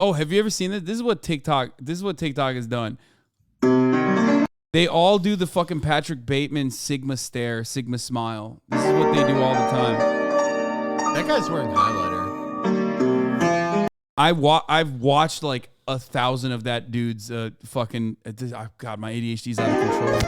Oh, have you ever seen this? This is what TikTok has done. They all do the fucking Patrick Bateman Sigma stare, Sigma smile. This is what they do all the time. That guy's wearing highlighter. I've watched like 1,000 of that dude's fucking. God, my ADHD's out of control.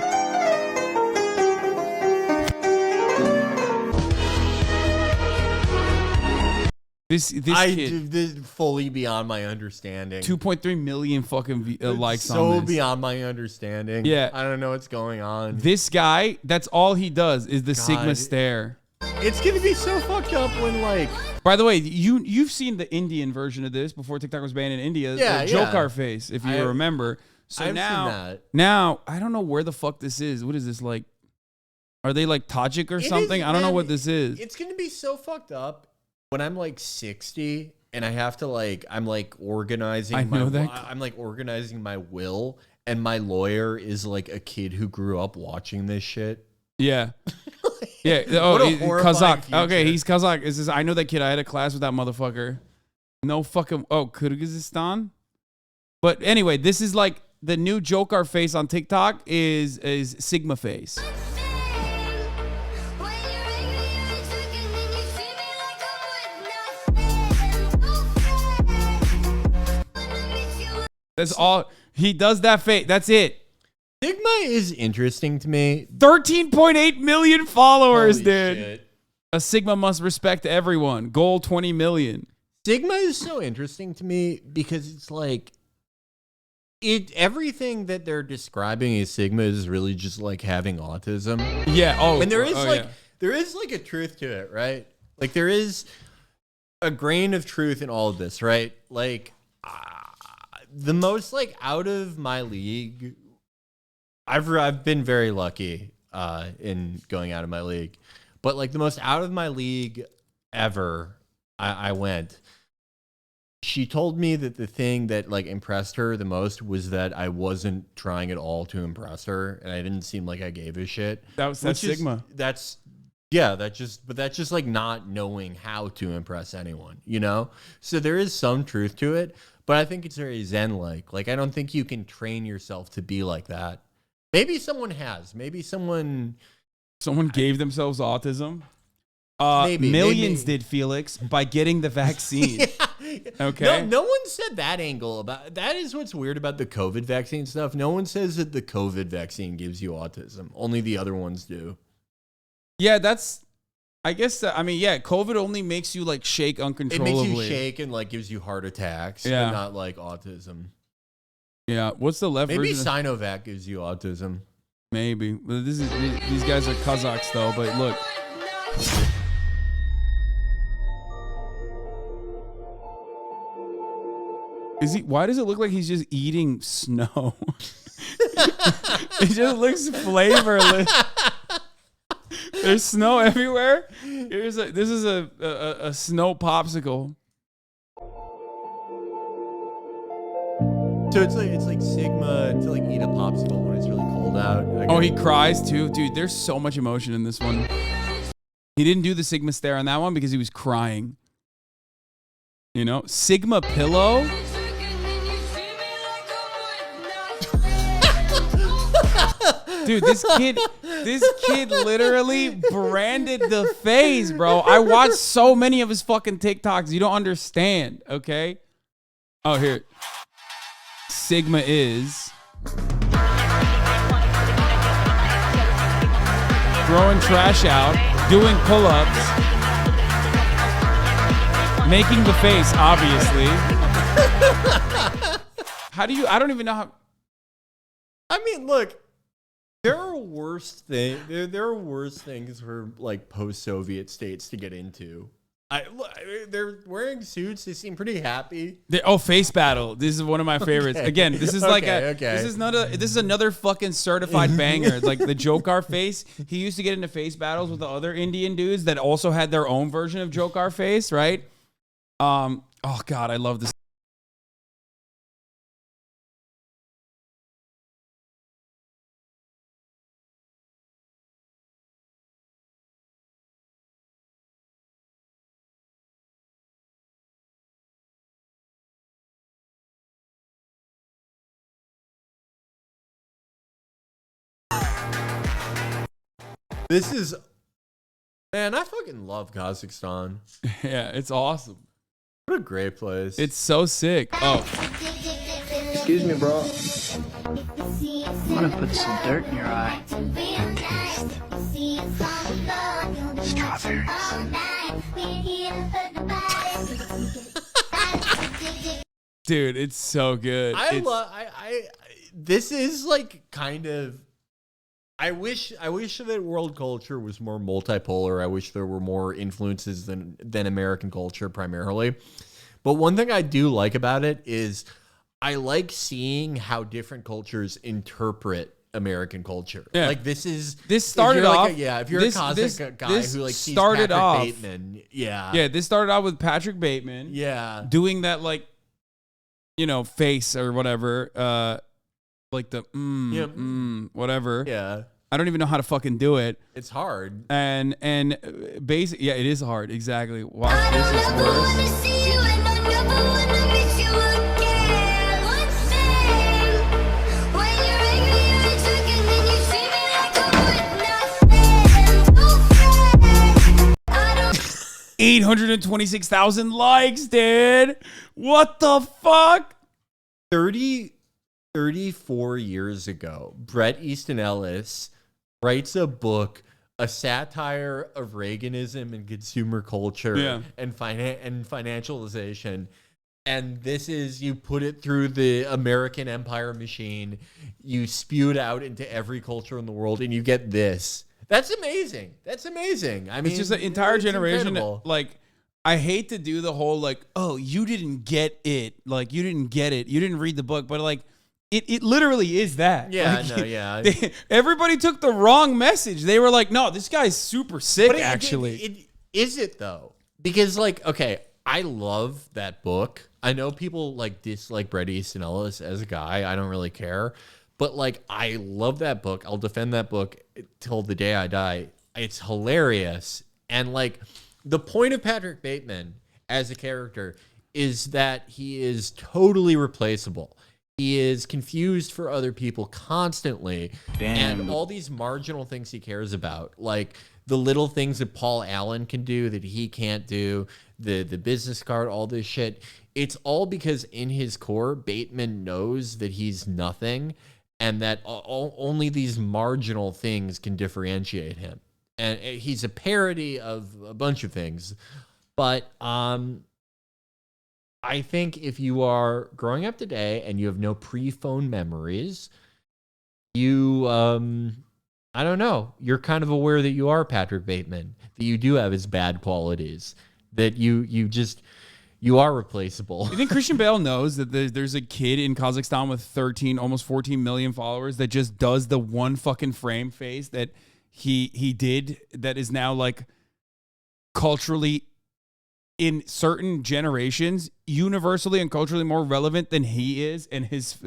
This kid, fully beyond my understanding. 2.3 million fucking likes on so this. beyond my understanding. Yeah. I don't know what's going on. This guy, that's all he does is the Sigma stare. It's gonna be so fucked up when like. By the way, you've seen the Indian version of this before TikTok was banned in India. Yeah, the Jokar face, if you remember. So I've now, seen that. now I don't know where the fuck this is. What is this like? Are they like Tajik or something? I don't know what this is. It's gonna be so fucked up when I'm like 60 and I have to like I'm like organizing. I'm like organizing my will, and my lawyer is like a kid who grew up watching this shit. Yeah. Yeah. Oh, Kazakh. Future. Okay, he's Kazakh. I know that kid. I had a class with that motherfucker. No fucking. Oh, Kyrgyzstan. But anyway, this is like the new Jokar face on TikTok is Sigma face. That's all he does. That face. That's it. Sigma is interesting to me. 13.8 million followers, Holy dude. Shit. A Sigma must respect everyone. Goal 20 million. Sigma is so interesting to me because it's like everything that they're describing as Sigma is really just like having autism. Yeah. Oh, and there is there is like a truth to it, right? Like there is a grain of truth in all of this, right? Like the most like out of my league. I've been very lucky in going out of my league, but like the most out of my league ever, I went. She told me that the thing that like impressed her the most was that I wasn't trying at all to impress her, and I didn't seem like I gave a shit. That's Sigma. That's just like not knowing how to impress anyone, you know? So there is some truth to it, but I think it's very Zen-like. Like I don't think you can train yourself to be like that. Maybe someone has. Maybe someone gave themselves autism. Maybe millions did, Felix, by getting the vaccine. Yeah. Okay. No one said that angle about that. Is what's weird about the COVID vaccine stuff. No one says that the COVID vaccine gives you autism. Only the other ones do. Yeah, that's. I guess. I mean, yeah. COVID only makes you like shake uncontrollably. It makes you shake and like gives you heart attacks. Yeah. And not like autism. Yeah, what's the left Maybe version? Sinovac gives you autism. Maybe. These guys are Kazakhs though, but look. Why does it look like he's just eating snow? It just looks flavorless. There's snow everywhere. This is a snow popsicle. So it's like Sigma to like eat a popsicle when it's really cold out. Oh, he cries too, dude. There's so much emotion in this one. He didn't do the Sigma stare on that one because he was crying. You know, Sigma pillow. Dude, this kid literally branded the face, bro. I watched so many of his fucking TikToks. You don't understand, okay? Oh, here. Sigma is throwing trash out, doing pull-ups, making the face, obviously. I don't even know how. I mean, look, there are worse things. There are worse things for like post-Soviet states to get into. They're wearing suits. They seem pretty happy. Face battle. This is one of my favorites. Okay. Again, this is this is another fucking certified banger. Like the Jokar face. He used to get into face battles with the other Indian dudes that also had their own version of Jokar face, right? Oh God, I love this. This is, man, I fucking love Kazakhstan. Yeah, it's awesome. What a great place. It's so sick. Oh. Excuse me, bro. I'm gonna put some dirt in your eye. Good taste. Strawberries. Dude, it's so good. This is like kind of, I wish that world culture was more multipolar. I wish there were more influences than American culture primarily. But one thing I do like about it is I like seeing how different cultures interpret American culture. Yeah. Like this started off. If you're a Kazakh guy who like sees started Patrick off, Bateman, yeah, this started out with Patrick Bateman, doing that like, you know, face or whatever, like the whatever, yeah. I don't even know how to fucking do it. It's hard. And basically, yeah, it is hard. Exactly. Wow, this is worse. $826,000 likes, dude. What the fuck? 34 years ago, Bret Easton Ellis writes a book, a satire of Reaganism and consumer culture and financialization. And this is, you put it through the American empire machine, you spew it out into every culture in the world, and you get this. That's amazing. That's amazing. I mean, it's just an entire generation. Incredible. Like, I hate to do the whole like, oh, you didn't get it. Like, you didn't get it. You didn't read the book. But like, it literally is that. Yeah, like, no, yeah. Everybody took the wrong message. They were like, no, this guy's super sick, actually. Is it though? Because like, okay, I love that book. I know people like dislike Bret Easton Ellis as a guy. I don't really care. But like, I love that book. I'll defend that book till the day I die. It's hilarious. And like, the point of Patrick Bateman as a character is that he is totally replaceable. He is confused for other people constantly. Damn. And all these marginal things he cares about, like the little things that Paul Allen can do that he can't do, the business card, all this shit. It's all because in his core, Bateman knows that he's nothing and that only these marginal things can differentiate him. And he's a parody of a bunch of things. But I think if you are growing up today and you have no pre-phone memories, you, I don't know, you're kind of aware that you are Patrick Bateman, that you do have his bad qualities, that you are replaceable. You think Christian Bale knows that there's a kid in Kazakhstan with 13, almost 14 million followers that just does the one fucking frame face that he did, that is now like culturally in certain generations universally and culturally more relevant than he is and his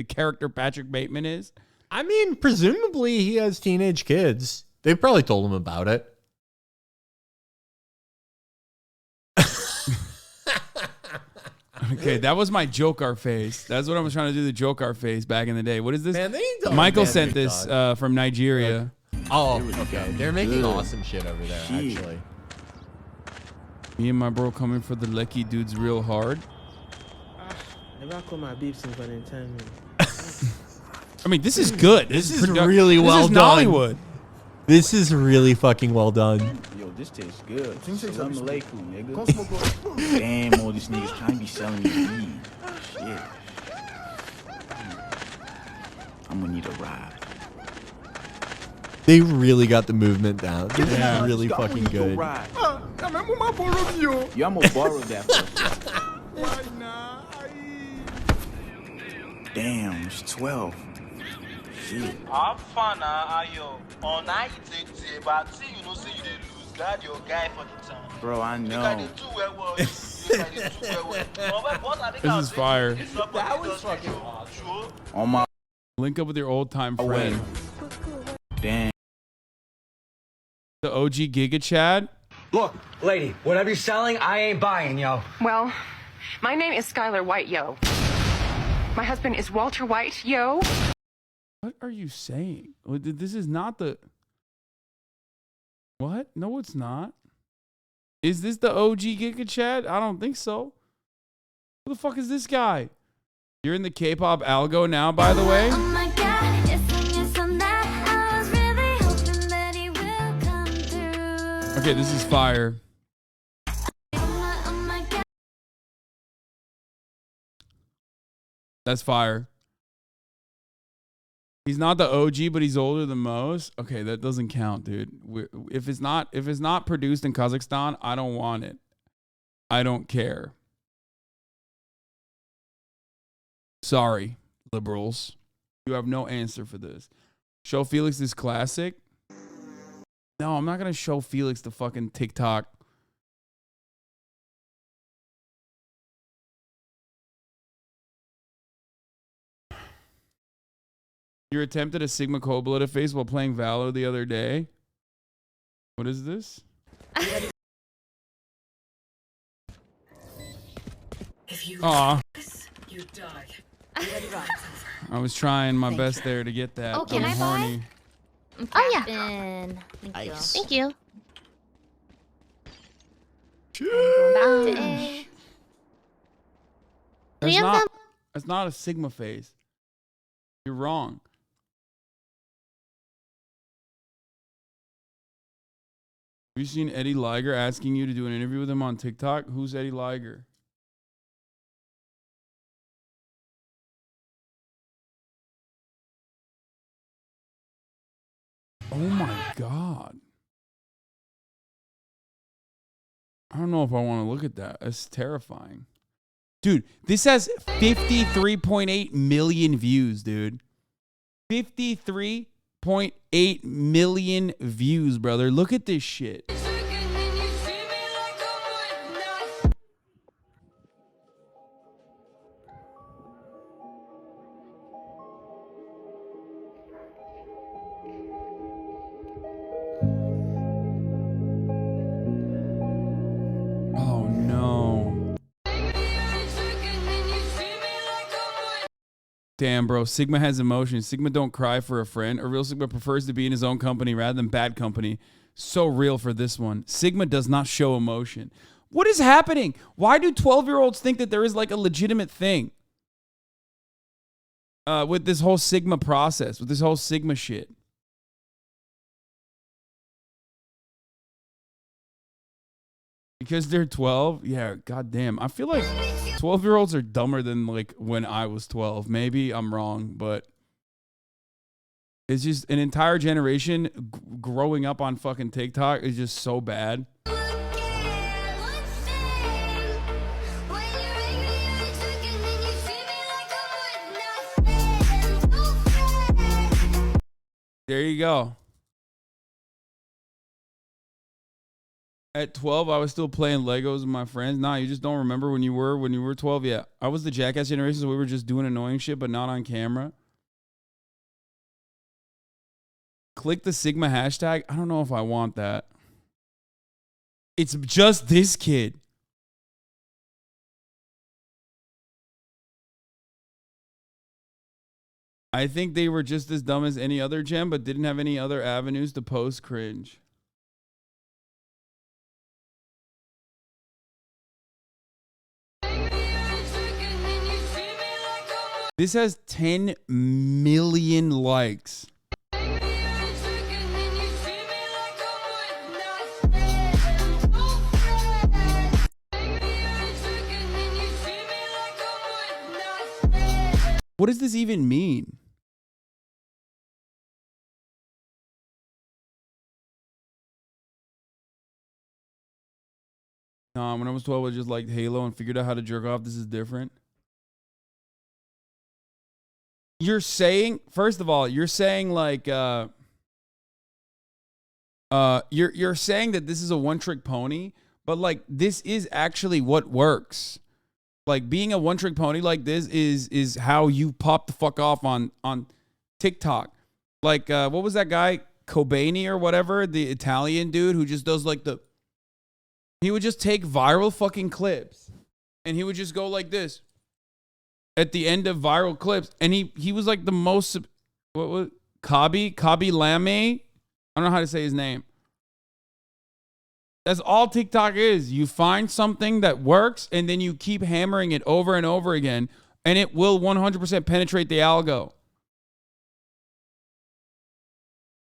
character Patrick Bateman is? I mean, presumably he has teenage kids. They probably told him about it. Okay, that was my Joker face. That's what I was trying to do, the Joker face back in the day. What is this? Man, Michael sent this from Nigeria. Oh, okay. They're making awesome shit over there, actually. Me and my bro coming for the Lecky dudes real hard. Never call my beef since Valentine. I mean, this is good. This is really well done. Hollywood. This is really fucking well done. Yo, this tastes good. Salam alaikum, nigga. Damn, all these niggas trying to be selling me weed. Shit. I'm gonna need a ride. They really got the movement down. This is really fucking good. Yo, I'm gonna borrow that for Damn, it's 12. Shit. I'm fine, ayo. On night, but see, you know, say you did lose. God, your guy for the time. Bro, I know. This is fire. That was fucking awesome. On my Link up with your old time friend. damn. The OG Giga Chad. Look, lady, whatever you're selling, I ain't buying, yo. Well, my name is Skylar White, yo. My husband is Walter White, yo. What are you saying? This is not the... What? No, it's not. Is this the OG Giga Chad? I don't think so. Who the fuck is this guy? You're in the K-pop algo now, by the way. Oh my God, yes, on that. I was really hoping that he will come through. Okay, this is fire. Oh my God. That's fire. He's not the OG, but he's older than most. Okay, that doesn't count, dude. If it's not produced in Kazakhstan, I don't want it. I don't care. Sorry, liberals. You have no answer for this. Show Felix this classic. No, I'm not gonna show Felix the fucking TikTok. You attempted a Sigma Cobalt face while playing Valor the other day. What is this? Aw. You die. I was trying my best there to get that. Oh, can I'm I buy? horny. Oh yeah. Thank you. Thank you. Going back to A. That's not a Sigma face. You're wrong. Have you seen Eddie Liger asking you to do an interview with him on TikTok? Who's Eddie Liger? Oh my God. I don't know if I want to look at that. That's terrifying. Dude, this has 53.8 million views, dude. 53.8 million views, brother. Look at this shit. Oh no. Damn, bro. Sigma has emotions. Sigma don't cry for a friend. A real Sigma prefers to be in his own company rather than bad company. So real for this one. Sigma does not show emotion. What is happening? Why do 12-year-olds think that there is like a legitimate thing with this whole Sigma process, with this whole Sigma shit? Because they're 12? Yeah, goddamn. I feel like 12-year-olds are dumber than like when I was 12. Maybe I'm wrong, but it's just an entire generation growing up on fucking TikTok is just so bad. There you go. At 12, I was still playing Legos with my friends. Nah, you just don't remember when you were 12. Yeah, I was the jackass generation, so we were just doing annoying shit, but not on camera. Click the Sigma hashtag. I don't know if I want that. It's just this kid. I think they were just as dumb as any other gem, but didn't have any other avenues to post cringe. This has 10 million likes. What does this even mean? Nah, when I was 12, I just liked Halo and figured out how to jerk off. This is different. You're saying, first of all, you're saying like you're saying that this is a one-trick pony, but like this is actually what works. Like being a one-trick pony like this is how you pop the fuck off on TikTok. Like what was that guy, Kobani or whatever, the Italian dude who just does like he would just take viral fucking clips and he would just go like this at the end of viral clips, and he was like the most, what was Kabi Lame? I don't know how to say his name. That's all TikTok is. You find something that works and then you keep hammering it over and over again, and it will 100% penetrate the algo.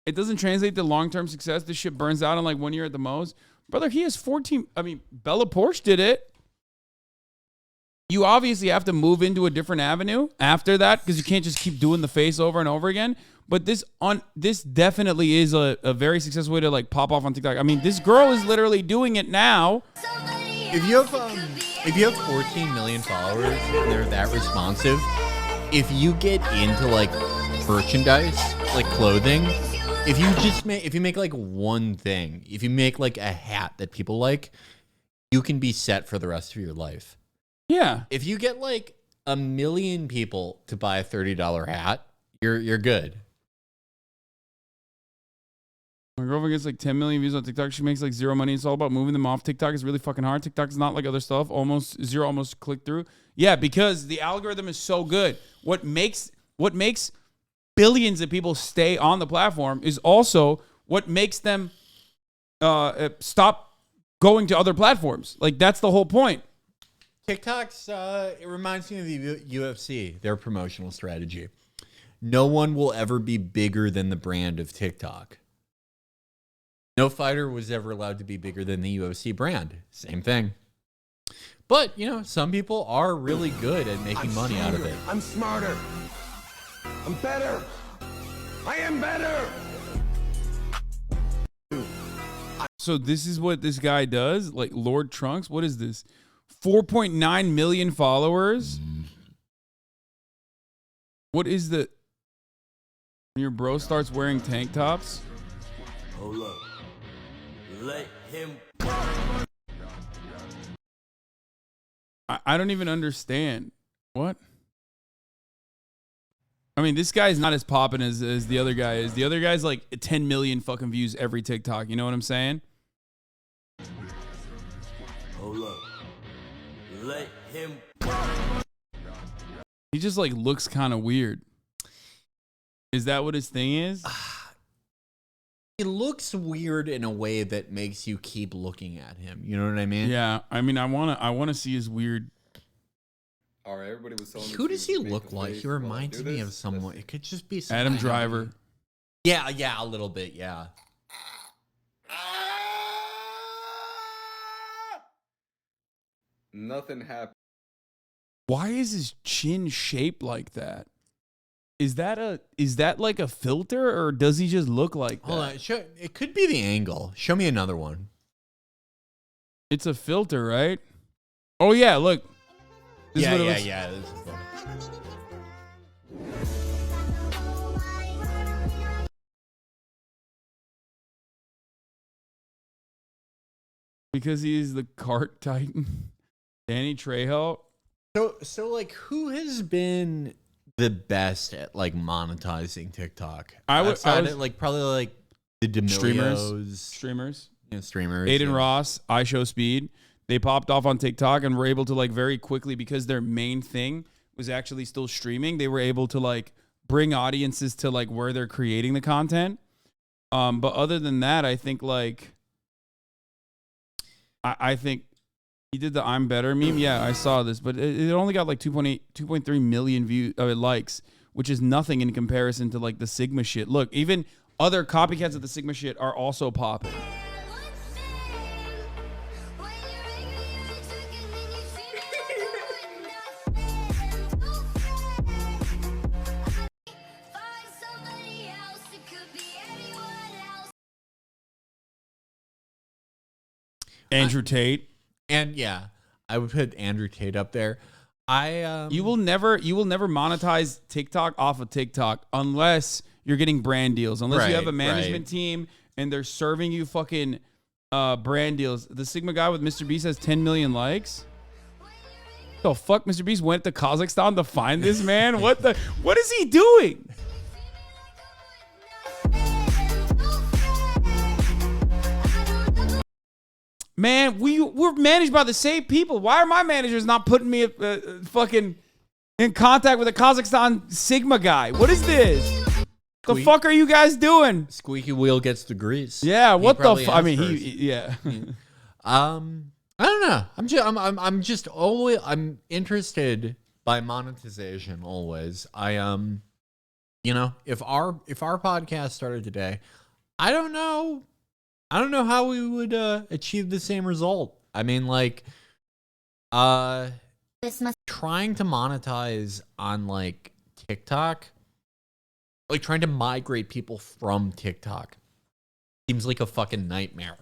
It doesn't translate to long-term success. This shit burns out in like 1 year at the most. Brother, he has 14. I mean, Bella Porsche did it. You obviously have to move into a different avenue after that because you can't just keep doing the face over and over again. But this definitely is a very successful way to like pop off on TikTok. I mean, this girl is literally doing it now. If you have 14 million followers and they're that responsive, if you get into like merchandise, like clothing, if you make like one thing, if you make like a hat that people like, you can be set for the rest of your life. Yeah. If you get like 1 million people to buy a $30 hat, you're good. My girlfriend gets like 10 million views on TikTok. She makes like zero money. It's all about moving them off TikTok. It's really fucking hard. TikTok is not like other stuff. Almost click through. Yeah, because the algorithm is so good. What makes billions of people stay on the platform is also what makes them stop going to other platforms. Like, that's the whole point. TikTok's, it reminds me of the UFC, their promotional strategy. No one will ever be bigger than the brand of TikTok. No fighter was ever allowed to be bigger than the UFC brand. Same thing. But, you know, some people are really good at making money out of it. I'm smarter. I'm better. I am better. So this is what this guy does? Like Lord Trunks? What is this? 4.9 million followers? What is the... When your bro starts wearing tank tops? Hold up. Let him... I don't even understand. What? I mean, this guy's not as popping as the other guy is. The other guy's like 10 million fucking views every TikTok. You know what I'm saying? Hold up. Let him... He just like looks kind of weird. Is that what his thing is? It looks weird in a way that makes you keep looking at him. You know what I mean? Yeah. I mean, I wanna see his weird... All right, everybody was telling me. Who does he look like? He reminds me of someone. It could just be Adam Driver. Yeah, a little bit, yeah. Nothing happened. Why is his chin shaped like that? Is that like a filter, or does he just look like that? Hold on, it could be the angle. Show me another one. It's a filter, right? Oh yeah, look. This Yeah. is This is fun. Because he is the cart titan. Danny Trejo. So like, who has been the best at like monetizing TikTok? Probably like the D'Amelios. Streamers. Yeah, streamers. Aiden Ross, iShowSpeed. They popped off on TikTok and were able to like very quickly, because their main thing was actually still streaming. They were able to like bring audiences to like where they're creating the content. But other than that, I think like, I think he did the I'm Better meme. Yeah, I saw this, but it only got like 2.3 million likes, which is nothing in comparison to like the Sigma shit. Look, even other copycats of the Sigma shit are also popping. Andrew Tate. And yeah, I would put Andrew Tate up there. You will never monetize TikTok off of TikTok unless you're getting brand deals. Unless you have a management team and they're serving you fucking brand deals. The Sigma guy with Mr. Beast has 10 million likes. The fuck, Mr. Beast went to Kazakhstan to find this man? What is he doing? Man, we're managed by the same people. Why are my managers not putting me fucking in contact with a Kazakhstan Sigma guy? What is this? The fuck are you guys doing? Squeaky wheel gets the grease. Yeah, what the probably fuck? I asked mean, first. yeah. I don't know. I'm just always interested by monetization always. If our podcast started today, I don't know how we would achieve the same result. I mean, like trying to monetize on like TikTok, like trying to migrate people from TikTok seems like a fucking nightmare.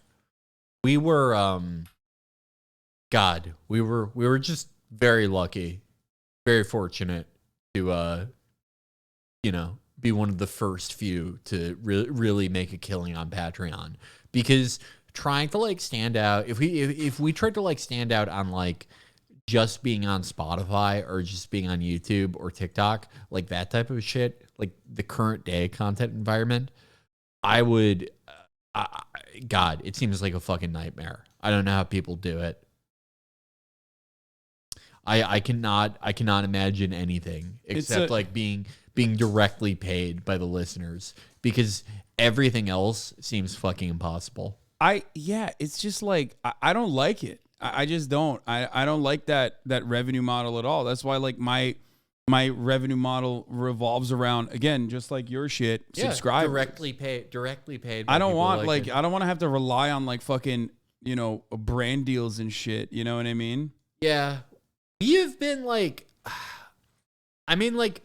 We were we were just very lucky, very fortunate to be one of the first few to really make a killing on Patreon, because trying to like stand out, if we tried to like stand out on like just being on Spotify or just being on YouTube or TikTok, like that type of shit, like the current day content environment, I would God, it seems like a fucking nightmare. I don't know how people do it. I cannot imagine anything except like being directly paid by the listeners, because everything else seems fucking impossible. It's just like I don't like it. I just don't. I don't like that revenue model at all. That's why like my revenue model revolves around, again, just like your shit, subscribers. Directly paid. I don't want I don't want to have to rely on like fucking, brand deals and shit. You know what I mean? Yeah. We have been like, I mean, like,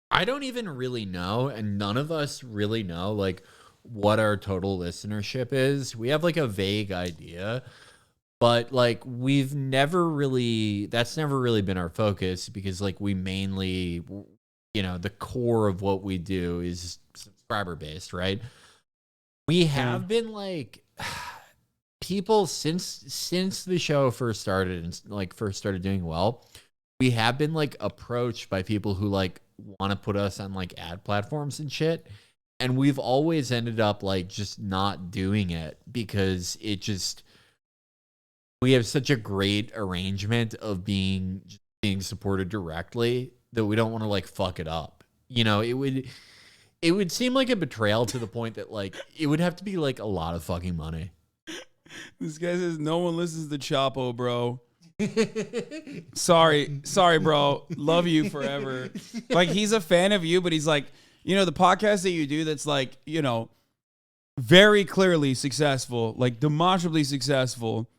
I don't even really know, and none of us really know like what our total listenership is. We have like a vague idea, but like that's never really been our focus, because like we mainly, the core of what we do is subscriber based, right? We have been like, people since the show first started and like first started doing well, we have been like approached by people who like want to put us on like ad platforms and shit, and we've always ended up like just not doing it, because we have such a great arrangement of being supported directly that we don't want to like fuck it up. It would seem like a betrayal to the point that like it would have to be like a lot of fucking money. This guy says no one listens to Chapo, bro. Sorry, bro. Love you forever. Like, he's a fan of you, but he's like, the podcast that you do that's like, very clearly successful, like demonstrably successful.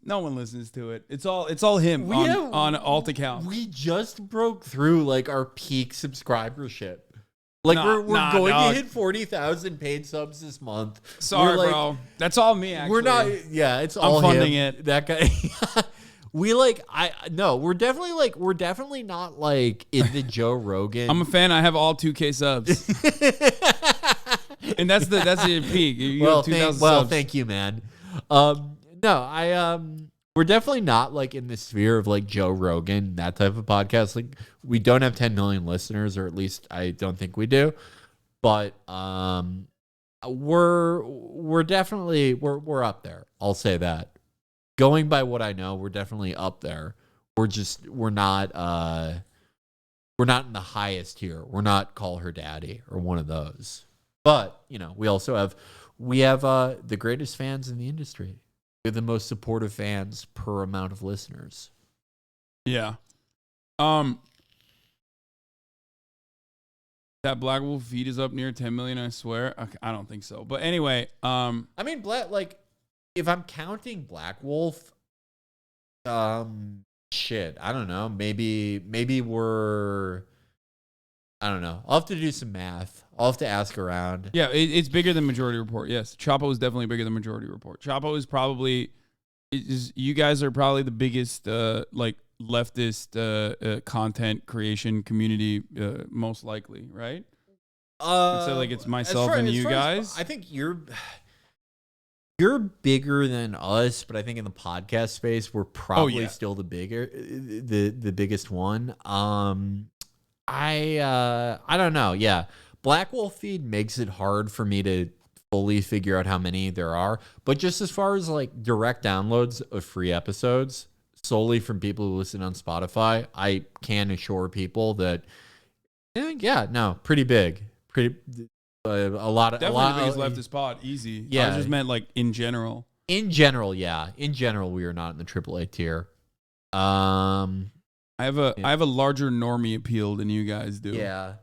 No one listens to it. It's all him on alt account. We just broke through like our peak subscribership. Like we're going to hit 40,000 paid subs this month. Sorry, bro. That's all me. Actually, we're not. Yeah, it's all I'm funding him. it. That guy. We're definitely not like in the Joe Rogan. I'm a fan. I have all 2K subs, and that's the peak. You have 2,000 subs. Thank you, man. We're definitely not like in the sphere of like Joe Rogan, that type of podcast. Like, we don't have 10 million listeners, or at least I don't think we do. But we're definitely we're up there. I'll say that. Going by what I know, we're definitely up there. We're not in the highest tier. We're not Call Her Daddy or one of those. But we also have the greatest fans in the industry. We're the most supportive fans per amount of listeners. Yeah. That Black Wolf feed is up near 10 million, I swear. Okay, I don't think so. But anyway, I mean, if I'm counting Black Wolf, shit, I don't know. Maybe we're, I don't know. I'll have to do some math. I'll have to ask around. Yeah, it's bigger than Majority Report. Yes, Chapo is definitely bigger than Majority Report. Chapo is probably, you guys are probably the biggest like leftist content creation community, most likely, right? So like it's myself and you guys. I think you're bigger than us, but I think in the podcast space we're probably still the biggest one. I don't know. Yeah. Black Wolf feed makes it hard for me to fully figure out how many there are, but just as far as like direct downloads of free episodes solely from people who listen on Spotify, I can assure people that pretty big. pretty a lot of Definitely he's left his spot easy. Yeah. I just meant like in general. In general, yeah. In general, we are not in the AAA tier. I have a larger normie appeal than you guys do. Yeah.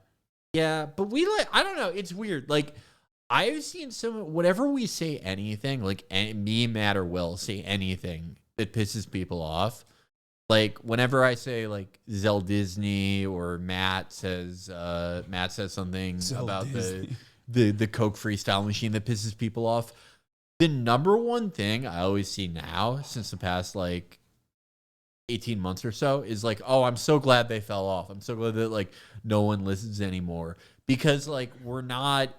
Yeah, but we like, I don't know, it's weird. Like, I've seen whenever we say anything, like me, Matt, or Will say anything that pisses people off, like whenever I say like Zell Disney or Matt says something about the Coke freestyle machine that pisses people off, the number one thing I always see now since the past like 18 months or so is like, oh, I'm so glad they fell off. I'm so glad that like no one listens anymore, because like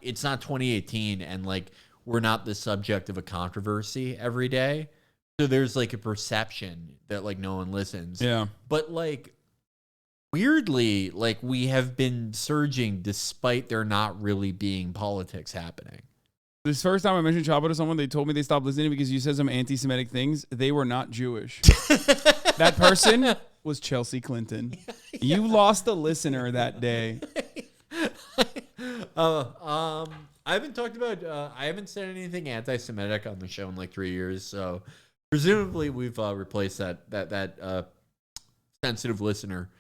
it's not 2018 and like we're not the subject of a controversy every day. So there's like a perception that like no one listens. Yeah. But like weirdly, like we have been surging despite there not really being politics happening. This first time I mentioned Chapo to someone, they told me they stopped listening because you said some anti-Semitic things. They were not Jewish. That person was Chelsea Clinton. You lost a listener that day. I haven't talked about. I haven't said anything anti-Semitic on the show in like 3 years, so presumably we've replaced that sensitive listener.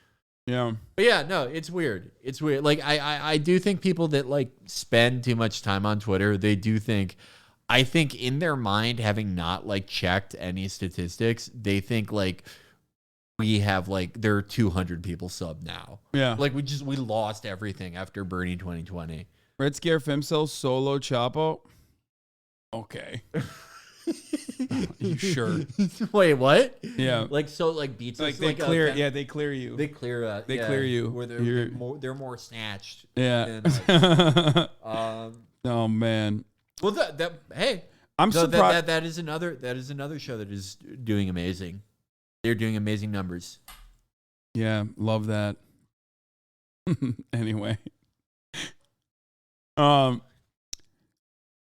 Yeah. But yeah, no, it's weird. It's weird. Like I do think people that like spend too much time on Twitter, they do think, I think in their mind, having not like checked any statistics, they think like we have like there are 200 people sub now. Yeah. Like we lost everything after Bernie 2020. Red Scare Femcel solo Chapo. Okay. You sure? Wait, what? Yeah. Like so, like beats. Like they clear. Yeah, they clear you. They clear. They clear you. Where they're more snatched. Yeah. Than, oh man. Well, hey, I'm surprised. That is another show that is doing amazing. They're doing amazing numbers. Yeah, love that. Anyway.